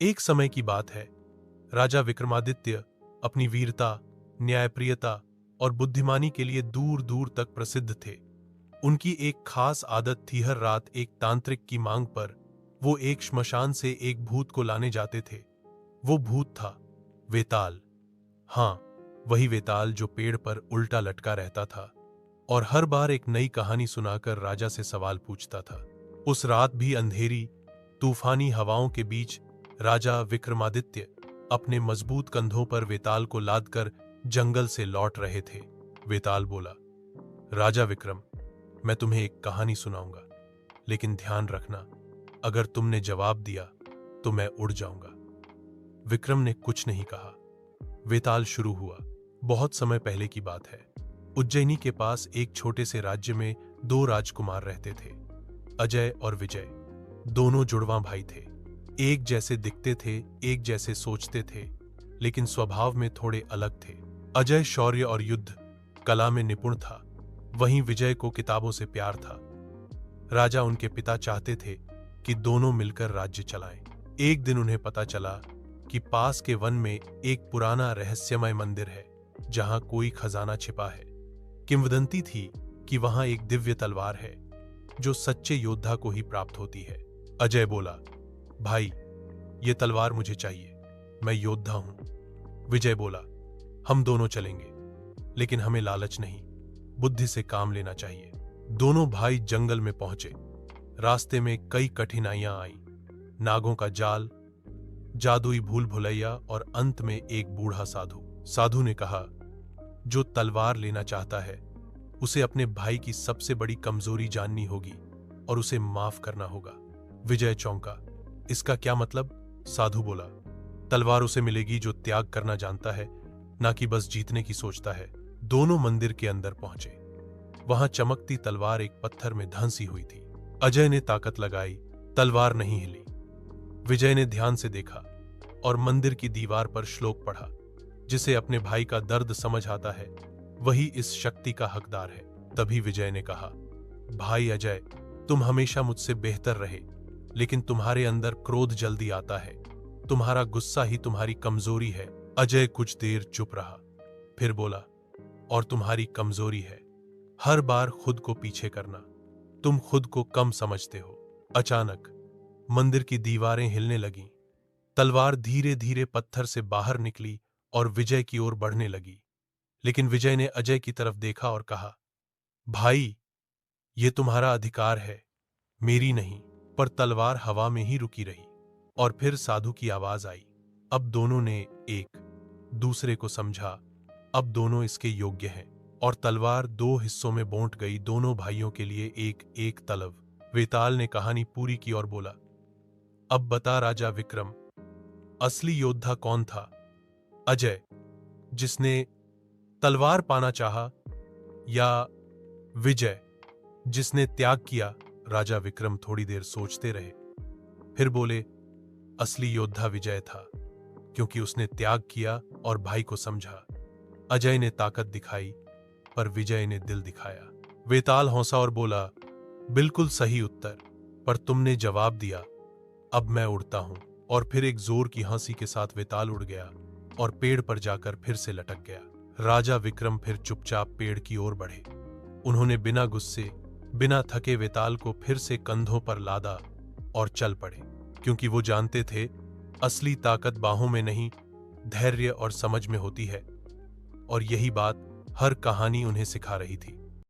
एक समय की बात है। राजा विक्रमादित्य अपनी वीरता, न्यायप्रियता और बुद्धिमानी के लिए दूर दूर तक प्रसिद्ध थे। उनकी एक खास आदत थी, हर रात एक तांत्रिक की मांग पर वो एक श्मशान से एक भूत को लाने जाते थे। वो भूत था वेताल। हाँ, वही वेताल जो पेड़ पर उल्टा लटका रहता था और हर बार एक नई कहानी सुनाकर राजा से सवाल पूछता था। उस रात भी अंधेरी, तूफानी हवाओं के बीच राजा विक्रमादित्य अपने मजबूत कंधों पर वेताल को लादकर जंगल से लौट रहे थे। वेताल बोला, राजा विक्रम, मैं तुम्हें एक कहानी सुनाऊंगा, लेकिन ध्यान रखना, अगर तुमने जवाब दिया तो मैं उड़ जाऊंगा। विक्रम ने कुछ नहीं कहा। वेताल शुरू हुआ। बहुत समय पहले की बात है। उज्जैनी के पास एक छोटे से राज्य में दो राजकुमार रहते थे, अजय और विजय। दोनों जुड़वां भाई थे। एक जैसे दिखते थे, एक जैसे सोचते थे, लेकिन स्वभाव में थोड़े अलग थे। अजय शौर्य और युद्ध कला में निपुण था, वहीं विजय को किताबों से प्यार था। राजा उनके पिता चाहते थे कि दोनों मिलकर राज्य चलाएं। एक दिन उन्हें पता चला कि पास के वन में एक पुराना रहस्यमय मंदिर है, जहां कोई खजाना छिपा है। किंवदंती थी कि वहां एक दिव्य तलवार है जो सच्चे योद्धा को ही प्राप्त होती है। अजय बोला, भाई, ये तलवार मुझे चाहिए, मैं योद्धा हूं। विजय बोला, हम दोनों चलेंगे, लेकिन हमें लालच नहीं, बुद्धि से काम लेना चाहिए। दोनों भाई जंगल में पहुंचे। रास्ते में कई कठिनाइयां आईं, नागों का जाल, जादुई भूल भुलैया और अंत में एक बूढ़ा साधु। साधु ने कहा, जो तलवार लेना चाहता है उसे अपने भाई की सबसे बड़ी कमजोरी जाननी होगी और उसे माफ करना होगा। विजय चौंका, इसका क्या मतलब? साधु बोला, तलवार उसे मिलेगी जो त्याग करना जानता है, ना कि बस जीतने की सोचता है। दोनों मंदिर के अंदर पहुंचे। वहां चमकती तलवार एक पत्थर में धंसी हुई थी। अजय ने ताकत लगाई, तलवार नहीं हिली। विजय ने ध्यान से देखा और मंदिर की दीवार पर श्लोक पढ़ा, जिसे अपने भाई का दर्द समझ आता है वही इस शक्ति का हकदार है। तभी विजय ने कहा, भाई अजय, तुम हमेशा मुझसे बेहतर रहे, लेकिन तुम्हारे अंदर क्रोध जल्दी आता है, तुम्हारा गुस्सा ही तुम्हारी कमजोरी है। अजय कुछ देर चुप रहा, फिर बोला, और तुम्हारी कमजोरी है हर बार खुद को पीछे करना, तुम खुद को कम समझते हो। अचानक मंदिर की दीवारें हिलने लगीं। तलवार धीरे धीरे पत्थर से बाहर निकली और विजय की ओर बढ़ने लगी। लेकिन विजय ने अजय की तरफ देखा और कहा, भाई, ये तुम्हारा अधिकार है, मेरी नहीं। पर तलवार हवा में ही रुकी रही। और फिर साधु की आवाज आई। अब दोनों ने एक दूसरे को समझा, अब दोनों इसके योग्य हैं। और तलवार दो हिस्सों में बांट गई, दोनों भाइयों के लिए एक एक तलव। वेताल ने कहानी पूरी की और बोला, अब बता राजा विक्रम, असली योद्धा कौन था? अजय, जिसने तलवार पाना चाहा, या विजय, जिसने त्याग किया? राजा विक्रम थोड़ी देर सोचते रहे, फिर बोले, असली योद्धा विजय था, क्योंकि उसने त्याग किया और भाई को समझा। अजय ने ताकत दिखाई, पर विजय ने दिल दिखाया। वेताल हंसा और बोला, बिल्कुल सही उत्तर, पर तुमने जवाब दिया, अब मैं उड़ता हूं। और फिर एक जोर की हंसी के साथ वेताल उड़ गया और पेड़ पर जाकर फिर से लटक गया। राजा विक्रम फिर चुपचाप पेड़ की ओर बढ़े। उन्होंने बिना गुस्से, बिना थके वेताल को फिर से कंधों पर लादा और चल पड़े, क्योंकि वो जानते थे असली ताकत बाहों में नहीं, धैर्य और समझ में होती है। और यही बात हर कहानी उन्हें सिखा रही थी।